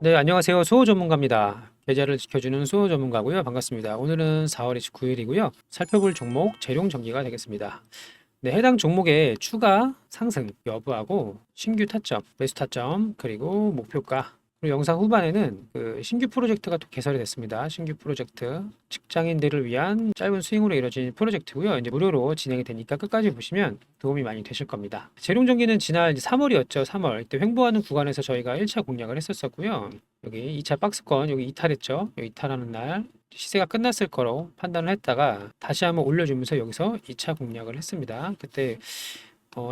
네, 안녕하세요. 수호 전문가입니다. 계좌를 지켜주는 수호 전문가고요. 반갑습니다. 오늘은 4월 29일이고요. 살펴볼 종목 재룡전기가 되겠습니다. 네, 해당 종목의 추가 상승 여부하고 신규 타점, 매수 타점, 그리고 목표가. 그리고 영상 후반에는 그 신규 프로젝트가 또 개설이 됐습니다. 신규 프로젝트. 직장인들을 위한 짧은 스윙으로 이루어진 프로젝트고요. 이제 무료로 진행이 되니까 끝까지 보시면 도움이 많이 되실 겁니다. 재룡전기는 지난 이제 3월이었죠. 3월. 이때 횡보하는 구간에서 저희가 1차 공략을 했었었고요. 여기 2차 박스권 여기 이탈했죠. 여기 이탈하는 날 시세가 끝났을 거로 판단을 했다가 다시 한번 올려주면서 여기서 2차 공략을 했습니다. 그때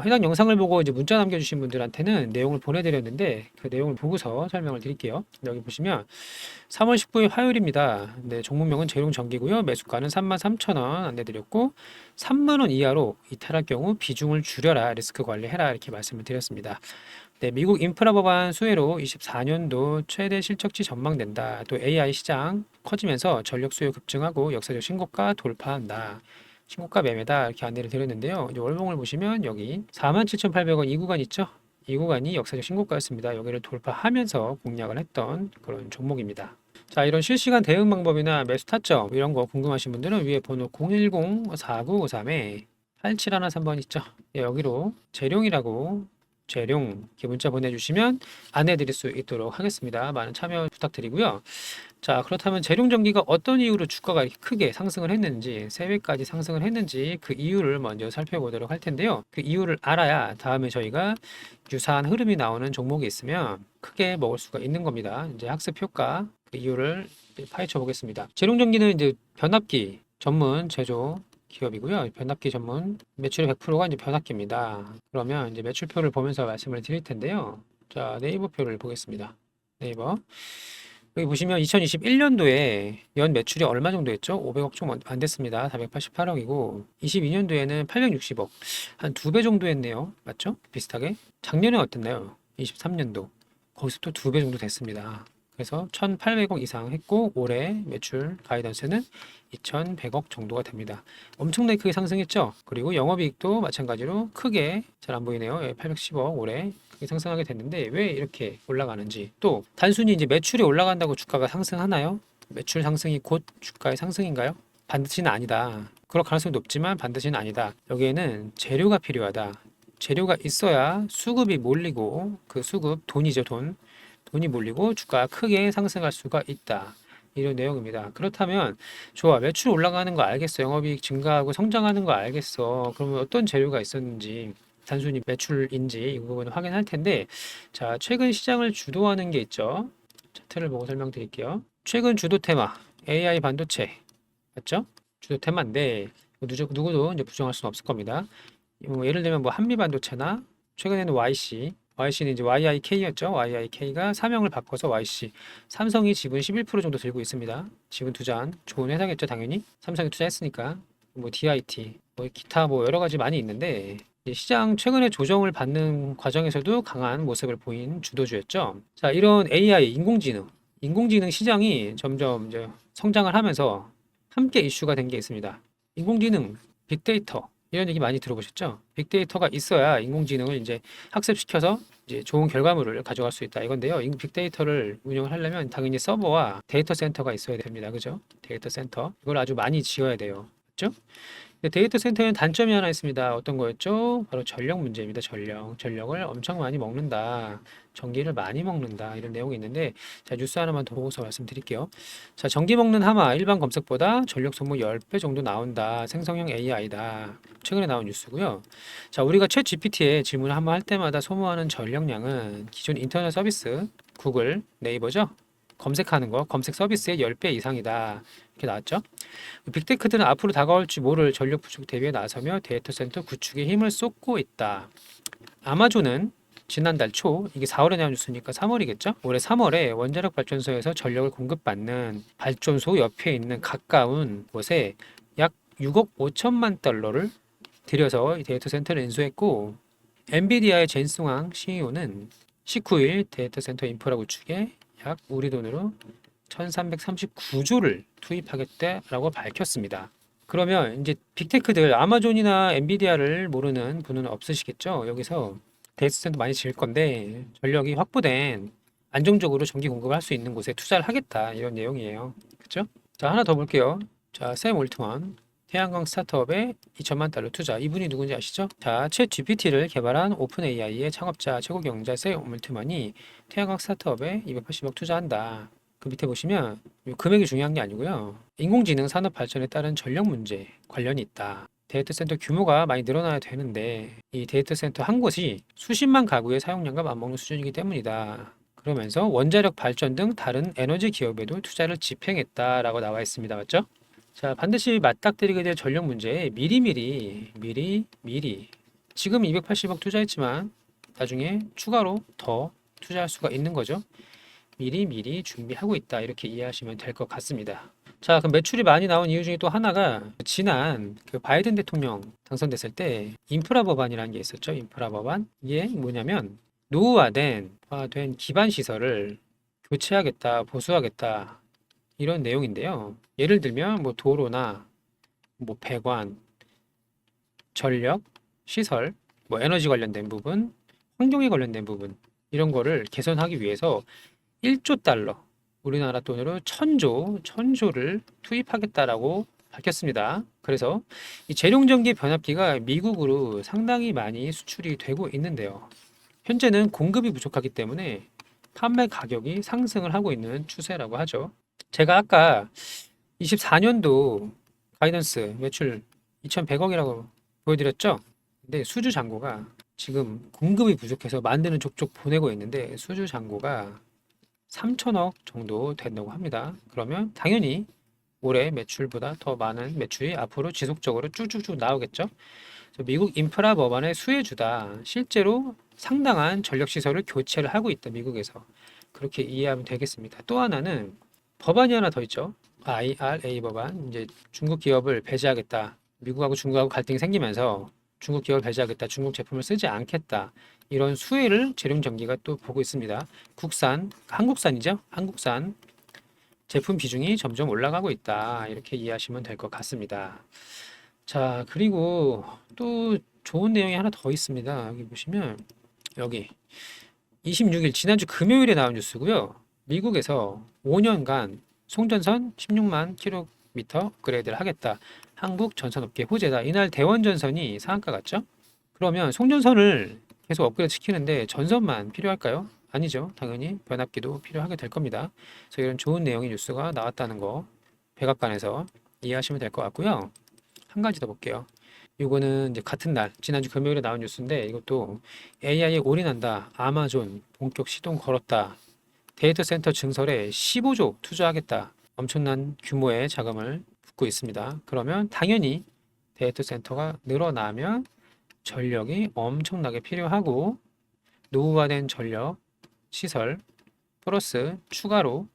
해당 영상을 보고 이제 문자 남겨주신 분들한테는 내용을 보내드렸는데 그 내용을 보고서 설명을 드릴게요. 여기 보시면 3월 19일 화요일입니다. 네, 종목명은 재룡전기고요. 매수가는 33,000원 안내드렸고 3만 원 이하로 이탈할 경우 비중을 줄여라, 리스크 관리해라 이렇게 말씀을 드렸습니다. 네, 미국 인프라 법안 수혜로 24년도 최대 실적치 전망된다. 또 AI 시장 커지면서 전력 수요 급증하고 역사적 신고가 돌파한다. 신고가 매매다 이렇게 안내를 드렸는데요. 이제 월봉을 보시면 여기 47,800원 이 구간 있죠? 이 구간이 역사적 신고가였습니다. 여기를 돌파하면서 공략을 했던 그런 종목입니다. 자, 이런 실시간 대응 방법이나 매수 타점 이런 거 궁금하신 분들은 위에 번호 010-4953에 8713번 있죠? 예, 여기로 재룡이라고 재룡 이렇게 문자 보내주시면 안내드릴 수 있도록 하겠습니다. 많은 참여 부탁드리고요. 자, 그렇다면 재룡전기가 어떤 이유로 주가가 이렇게 크게 상승을 했는지, 3배까지 상승을 했는지 그 이유를 먼저 살펴보도록 할 텐데요. 그 이유를 알아야 다음에 저희가 유사한 흐름이 나오는 종목이 있으면 크게 먹을 수가 있는 겁니다. 이제 학습 효과 그 이유를 파헤쳐 보겠습니다. 재룡전기는 이제 변압기 전문 제조 기업이고요. 변압기 전문 매출의 100%가 이제 변압기입니다. 그러면 이제 매출표를 보면서 말씀을 드릴 텐데요. 자, 네이버표를 보겠습니다. 네이버. 여기 보시면 2021년도에 연 매출이 얼마 정도 했죠? 500억 좀 안 됐습니다. 488억이고 22년도에는 860억. 한 2배 정도 했네요. 맞죠? 비슷하게. 작년에 어땠나요? 23년도. 거기서 또 2배 정도 됐습니다. 그래서 1,800억 이상 했고 올해 매출 가이던스는 2,100억 정도가 됩니다. 엄청나게 크게 상승했죠. 그리고 영업이익도 마찬가지로 크게 잘 안 보이네요. 810억 올해 크게 상승하게 됐는데 왜 이렇게 올라가는지, 또 단순히 이제 매출이 올라간다고 주가가 상승하나요? 매출 상승이 곧 주가의 상승인가요? 반드시는 아니다. 그럴 가능성이 높지만 반드시는 아니다. 여기에는 재료가 필요하다. 재료가 있어야 수급이 몰리고 그 수급 돈이죠, 돈. 돈이 몰리고 주가가 크게 상승할 수가 있다. 이런 내용입니다. 그렇다면 좋아, 매출 올라가는 거 알겠어. 영업이익 증가하고 성장하는 거 알겠어. 그러면 어떤 재료가 있었는지, 단순히 매출인지 이 부분을 확인할 텐데, 자, 최근 시장을 주도하는 게 있죠. 차트를 보고 설명드릴게요. 최근 주도 테마 AI 반도체 맞죠? 주도 테마인데 누구도 이제 부정할 수는 없을 겁니다. 예를 들면 뭐 한미 반도체나 최근에는 YC는 이제 YIK였죠. YIK가 사명을 바꿔서 YC. 삼성이 지분 11% 정도 들고 있습니다. 지분 투자한 좋은 회사겠죠, 당연히. 삼성이 투자했으니까. 뭐 DIT, 뭐 기타 뭐 여러 가지 많이 있는데 이제 시장 최근에 조정을 받는 과정에서도 강한 모습을 보인 주도주였죠. 자, 이런 AI 인공지능 시장이 점점 이제 성장을 하면서 함께 이슈가 된 게 있습니다. 인공지능, 빅데이터 이런 얘기 많이 들어보셨죠? 빅데이터가 있어야 인공지능을 이제 학습시켜서 이제 좋은 결과물을 가져갈 수 있다 이건데요. 이 빅데이터를 운영을 하려면 당연히 서버와 데이터 센터가 있어야 됩니다. 그죠? 데이터 센터. 이걸 아주 많이 지어야 돼요. 그죠? 근데 데이터 센터에는 단점이 하나 있습니다. 어떤 거였죠? 바로 전력 문제입니다. 전력을 엄청 많이 먹는다. 전기를 많이 먹는다. 이런 내용이 있는데, 자, 뉴스 하나만 더 보고서 말씀드릴게요. 자, 전기 먹는 하마 일반 검색보다 전력 소모 10배 정도 나온다. 생성형 AI다. 최근에 나온 뉴스고요. 자, 우리가 챗 GPT에 질문을 한번 할 때마다 소모하는 전력량은 기존 인터넷 서비스, 구글, 네이버죠? 검색하는 거, 검색 서비스의 10배 이상이다. 이렇게 나왔죠. 빅테크들은 앞으로 다가올지 모를 전력 부족 대비에 나서며 데이터 센터 구축에 힘을 쏟고 있다. 아마존은 지난달 초, 이게 4월에 나온 뉴스니까 3월이겠죠? 올해 3월에 원자력 발전소에서 전력을 공급받는 발전소 옆에 있는 가까운 곳에 약 6억 5천만 달러를 들여서 이 데이터 센터를 인수했고, 엔비디아의 젠승왕 CEO는 19일 데이터 센터 인프라 구축에 약 우리 돈으로 1339조를 투입하겠다라고 밝혔습니다. 그러면 이제 빅테크들 아마존이나 엔비디아를 모르는 분은 없으시겠죠? 여기서 데이터 센터 많이 지을 건데 전력이 확보된 안정적으로 전기 공급을 할 수 있는 곳에 투자를 하겠다 이런 내용이에요. 그렇죠? 자, 하나 더 볼게요. 자, 샘 올트먼 태양광 스타트업에 2천만 달러 투자. 이분이 누군지 아시죠? 자, 챗 GPT를 개발한 오픈 AI의 창업자 최고 경영자 샘 올트먼이 태양광 스타트업에 280억 투자한다. 그 밑에 보시면 요 금액이 중요한 게 아니고요. 인공지능 산업 발전에 따른 전력 문제 관련이 있다. 데이터 센터 규모가 많이 늘어나야 되는데 이 데이터 센터 한 곳이 수십만 가구의 사용량과 맞먹는 수준이기 때문이다. 그러면서 원자력 발전 등 다른 에너지 기업에도 투자를 집행했다라고 나와 있습니다. 맞죠? 자, 반드시 맞닥뜨리게 될 전력 문제에 미리 지금 280억 투자했지만 나중에 추가로 더 투자할 수가 있는 거죠. 미리 준비하고 있다. 이렇게 이해하시면 될 것 같습니다. 자, 그럼 매출이 많이 나온 이유 중에 또 하나가 지난 그 바이든 대통령 당선됐을 때 인프라 법안이라는 게 있었죠. 인프라 법안. 이게 뭐냐면 노후화된 기반 시설을 교체하겠다, 보수하겠다 이런 내용인데요. 예를 들면 뭐 도로나 뭐 배관, 전력, 시설, 뭐 에너지 관련된 부분, 환경에 관련된 부분 이런 거를 개선하기 위해서 1조 달러, 우리나라 돈으로 천조를 투입하겠다라고 밝혔습니다. 그래서 이 재룡전기 변압기가 미국으로 상당히 많이 수출이 되고 있는데요. 현재는 공급이 부족하기 때문에 판매 가격이 상승을 하고 있는 추세라고 하죠. 제가 아까 24년도 가이던스 매출 2,100억이라고 보여드렸죠? 근데 수주 잔고가 지금 공급이 부족해서 만드는 족족 보내고 있는데 수주 잔고가 3천억 정도 된다고 합니다. 그러면 당연히 올해 매출보다 더 많은 매출이 앞으로 지속적으로 쭉쭉쭉 나오겠죠. 미국 인프라 법안의 수혜주다. 실제로 상당한 전력 시설을 교체를 하고 있다. 미국에서. 그렇게 이해하면 되겠습니다. 또 하나는 법안이 하나 더 있죠. IRA 법안. 이제 중국 기업을 배제하겠다. 미국하고 중국하고 갈등이 생기면서 중국 기업을 배제하겠다. 중국 제품을 쓰지 않겠다. 이런 수혜를 재룡전기가 또 보고 있습니다. 한국산이죠. 한국산 제품 비중이 점점 올라가고 있다. 이렇게 이해하시면 될 것 같습니다. 자, 그리고 또 좋은 내용이 하나 더 있습니다. 여기 보시면 여기 26일 지난주 금요일에 나온 뉴스고요. 미국에서 5년간 송전선 16만 킬로미터 업그레이드를 하겠다. 한국 전선업계 호재다. 이날 대원전선이 상한가 갔죠? 그러면 송전선을 계속 업그레이드 시키는데 전선만 필요할까요? 아니죠. 당연히 변압기도 필요하게 될 겁니다. 그래서 이런 좋은 내용의 뉴스가 나왔다는 거 백악관에서 이해하시면 될 것 같고요. 한 가지 더 볼게요. 이거는 이제 같은 날 지난주 금요일에 나온 뉴스인데 이것도 AI에 올인한다. 아마존 본격 시동 걸었다. 데이터 센터 증설에 15조 투자하겠다. 엄청난 규모의 자금을 붓고 있습니다. 그러면 당연히 데이터 센터가 늘어나면 전력이 엄청나게 필요하고 노후화된 전력, 시설 플러스 추가로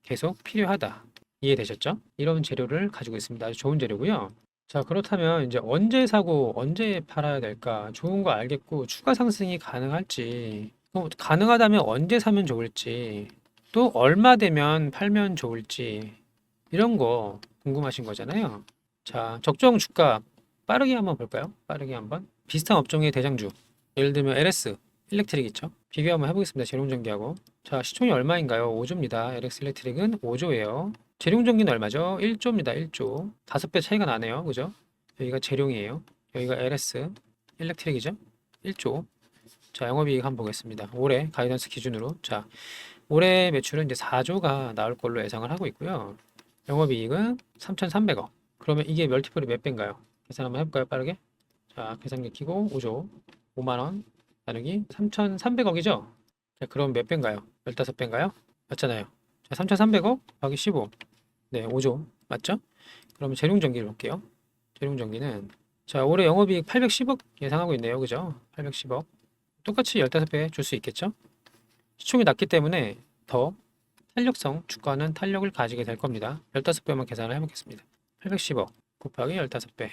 계속 필요하다. 이해되셨죠? 이런 재료를 가지고 있습니다. 아주 좋은 재료고요. 자, 그렇다면 이제 언제 사고 언제 팔아야 될까? 좋은 거 알겠고 추가 상승이 가능할지, 가능하다면 언제 사면 좋을지, 또 얼마 되면 팔면 좋을지 이런 거 궁금하신 거잖아요. 자, 적정 주가 빠르게 한번 볼까요? 빠르게 한번. 비슷한 업종의 대장주. 예를 들면 LS 일렉트릭 있죠? 비교 한번 해보겠습니다. 재룡전기하고. 자, 시총이 얼마인가요? 5조입니다. LS 일렉트릭은 5조예요. 재룡전기는 얼마죠? 1조입니다. 1조. 5배 차이가 나네요. 그죠? 여기가 재룡이에요. 여기가 LS 일렉트릭이죠? 1조. 자, 영업이익 한번 보겠습니다. 올해 가이던스 기준으로. 자, 올해 매출은 이제 4조가 나올 걸로 예상을 하고 있고요. 영업이익은 3,300억. 그러면 이게 멀티플이 몇 배인가요? 계산 한번 해볼까요? 빠르게. 자, 계산기 키고 5조 5만원 나누기 3,300억이죠? 자, 그럼 몇 배인가요? 15배인가요? 맞잖아요. 자, 3,300억 더하기 15. 네, 5조. 맞죠? 그러면 재룡전기를 볼게요. 재룡전기는 자, 올해 영업이익 810억 예상하고 있네요. 그죠? 810억. 똑같이 15배 줄 수 있겠죠? 시총이 낮기 때문에 더 탄력성, 주가는 탄력을 가지게 될 겁니다. 15배만 계산을 해보겠습니다. 810억 곱하기 15배.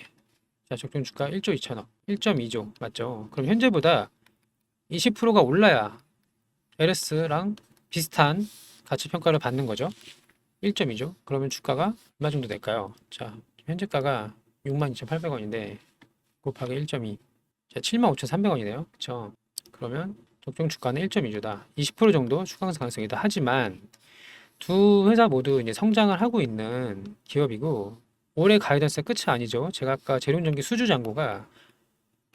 자, 적정 주가 1조 2천억. 1.2조. 맞죠? 그럼 현재보다 20%가 올라야 LS랑 비슷한 가치 평가를 받는 거죠. 1.2조. 그러면 주가가 얼마 정도 될까요? 자, 현재가가 62,800원인데 곱하기 1.2. 자, 75,300원이네요. 그쵸? 그러면 적정 주가는 1.2주다. 20% 정도 추가상승 가능성이다. 하지만 두 회사 모두 이제 성장을 하고 있는 기업이고 올해 가이던스가 끝이 아니죠. 제가 아까 재룡전기 수주 잔고가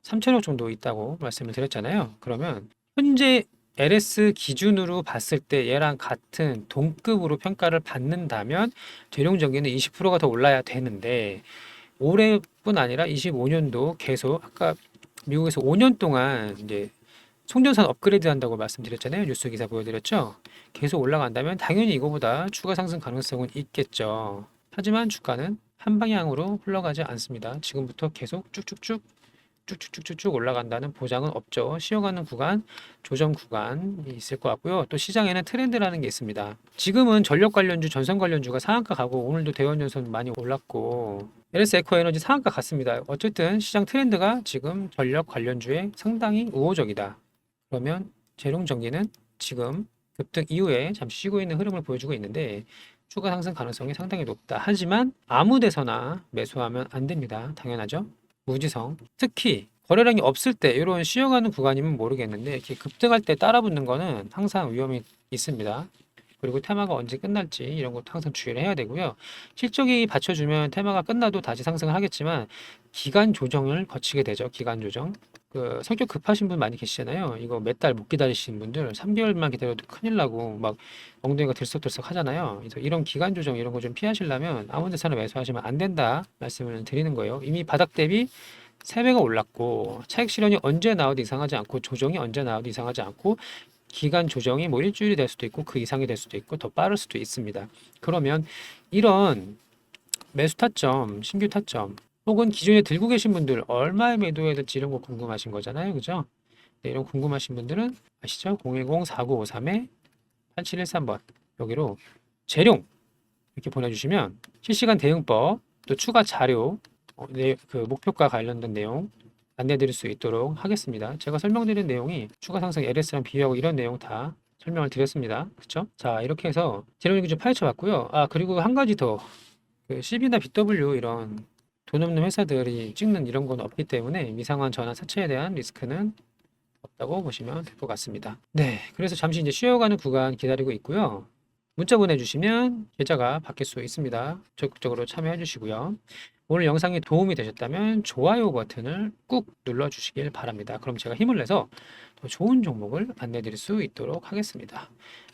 3천억 정도 있다고 말씀을 드렸잖아요. 그러면 현재 LS 기준으로 봤을 때 얘랑 같은 동급으로 평가를 받는다면 재룡전기는 20%가 더 올라야 되는데 올해뿐 아니라 25년도 계속 아까 미국에서 5년 동안 이제 송전선 업그레이드 한다고 말씀드렸잖아요. 뉴스 기사 보여드렸죠. 계속 올라간다면 당연히 이거보다 추가 상승 가능성은 있겠죠. 하지만 주가는 한 방향으로 흘러가지 않습니다. 지금부터 계속 쭉쭉쭉 올라간다는 보장은 없죠. 쉬어가는 구간, 조정 구간이 있을 것 같고요. 또 시장에는 트렌드라는 게 있습니다. 지금은 전력 관련주, 전선 관련주가 상한가 가고 오늘도 대원전선 많이 올랐고 LS 에코에너지 상한가 갔습니다. 어쨌든 시장 트렌드가 지금 전력 관련주에 상당히 우호적이다. 그러면 재룡전기는 지금 급등 이후에 잠시 쉬고 있는 흐름을 보여주고 있는데 추가 상승 가능성이 상당히 높다. 하지만 아무 데서나 매수하면 안 됩니다. 당연하죠. 무지성, 특히 거래량이 없을 때 이런 쉬어가는 구간이면 모르겠는데 이렇게 급등할 때 따라붙는 거는 항상 위험이 있습니다. 그리고 테마가 언제 끝날지 이런 것도 항상 주의를 해야 되고요. 실적이 받쳐주면 테마가 끝나도 다시 상승을 하겠지만 기간 조정을 거치게 되죠. 기간 조정. 그 성격 급하신 분 많이 계시잖아요. 이거 몇 달 못 기다리시는 분들 3개월만 기다려도 큰일 나고 막 엉덩이가 들썩들썩 하잖아요. 그래서 이런 기간 조정 이런 거 좀 피하시려면 아무 데서나 매수하시면 안 된다 말씀을 드리는 거예요. 이미 바닥 대비 3배가 올랐고 차익 실현이 언제 나와도 이상하지 않고 조정이 언제 나와도 이상하지 않고 기간 조정이 뭐 일주일이 될 수도 있고 그 이상이 될 수도 있고 더 빠를 수도 있습니다. 그러면 이런 매수 타점, 신규 타점 혹은 기존에 들고 계신 분들 얼마에 매도해야 될지 이런 거 궁금하신 거잖아요. 그죠? 네, 이런 궁금하신 분들은 아시죠? 010-4953-8713번 여기로 재룡 이렇게 보내주시면 실시간 대응법 또 추가 자료 그 목표가 관련된 내용 안내드릴 수 있도록 하겠습니다. 제가 설명드린 내용이 추가 상승 LS랑 비교하고 이런 내용 다 설명을 드렸습니다. 그쵸? 자 이렇게 해서 재료를 좀 파헤쳐 봤고요. 아 그리고 한 가지 더 그 CB나 BW 이런 돈 없는 회사들이 찍는 이런 건 없기 때문에 미상환 전환 사채에 대한 리스크는 없다고 보시면 될 것 같습니다. 네, 그래서 잠시 이제 쉬어가는 구간 기다리고 있고요. 문자 보내주시면 계좌가 바뀔 수 있습니다. 적극적으로 참여해 주시고요. 오늘 영상이 도움이 되셨다면 좋아요 버튼을 꾹 눌러 주시길 바랍니다. 그럼 제가 힘을 내서 더 좋은 종목을 안내 드릴 수 있도록 하겠습니다.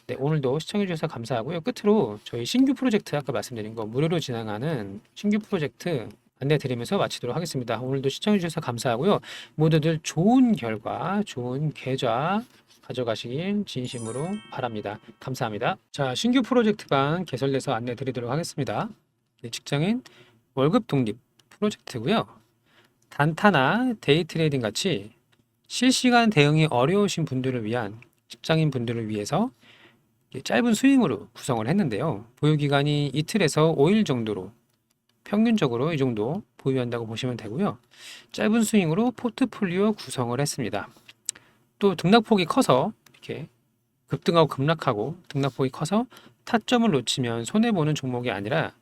네, 오늘도 시청해 주셔서 감사하고요. 끝으로 저희 신규 프로젝트 아까 말씀드린 거 무료로 진행하는 신규 프로젝트 안내 드리면서 마치도록 하겠습니다. 오늘도 시청해 주셔서 감사하고요. 모두들 좋은 결과, 좋은 계좌 가져가시길 진심으로 바랍니다. 감사합니다. 자, 신규 프로젝트방 개설돼서 안내 드리도록 하겠습니다. 네, 직장인 월급 독립 프로젝트고요. 단타나 데이 트레이딩 같이 실시간 대응이 어려우신 분들을 위한 직장인 분들을 위해서 짧은 스윙으로 구성을 했는데요. 보유 기간이 이틀에서 5일 정도로 평균적으로 이 정도 보유한다고 보시면 되고요. 짧은 스윙으로 포트폴리오 구성을 했습니다. 또 등락폭이 커서 이렇게 급등하고 급락하고 등락폭이 커서 타점을 놓치면 손해보는 종목이 아니라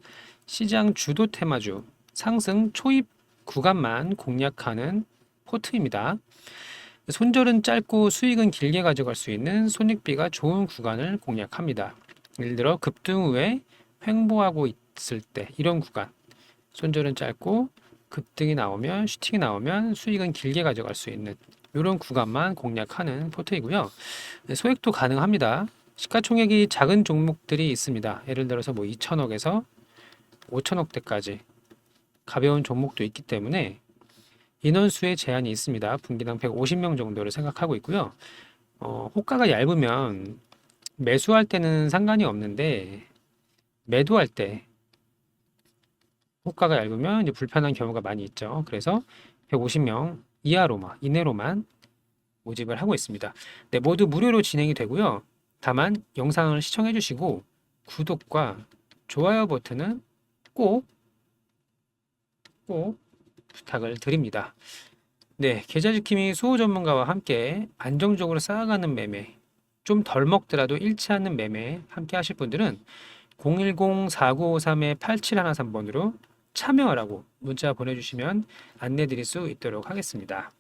시장 주도 테마주 상승 초입 구간만 공략하는 포트입니다. 손절은 짧고 수익은 길게 가져갈 수 있는 손익비가 좋은 구간을 공략합니다. 예를 들어 급등 후에 횡보하고 있을 때 이런 구간 손절은 짧고 급등이 나오면 슈팅이 나오면 수익은 길게 가져갈 수 있는 이런 구간만 공략하는 포트이고요. 소액도 가능합니다. 시가총액이 작은 종목들이 있습니다. 예를 들어서 뭐 2천억에서 5천억대까지 가벼운 종목도 있기 때문에 인원수의 제한이 있습니다. 분기당 150명 정도를 생각하고 있고요. 호가가 얇으면 매수할 때는 상관이 없는데 매도할 때 호가가 얇으면 이제 불편한 경우가 많이 있죠. 그래서 150명 이내로만 모집을 하고 있습니다. 네, 모두 무료로 진행이 되고요. 다만 영상을 시청해 주시고 구독과 좋아요 버튼은 꼭 부탁을 드립니다. 네, 계좌지킴이 수호 전문가와 함께 안정적으로 쌓아가는 매매, 좀 덜 먹더라도 잃지 않는 매매 함께 하실 분들은 010-4953-8713번으로 참여하라고 문자 보내주시면 안내 드릴 수 있도록 하겠습니다.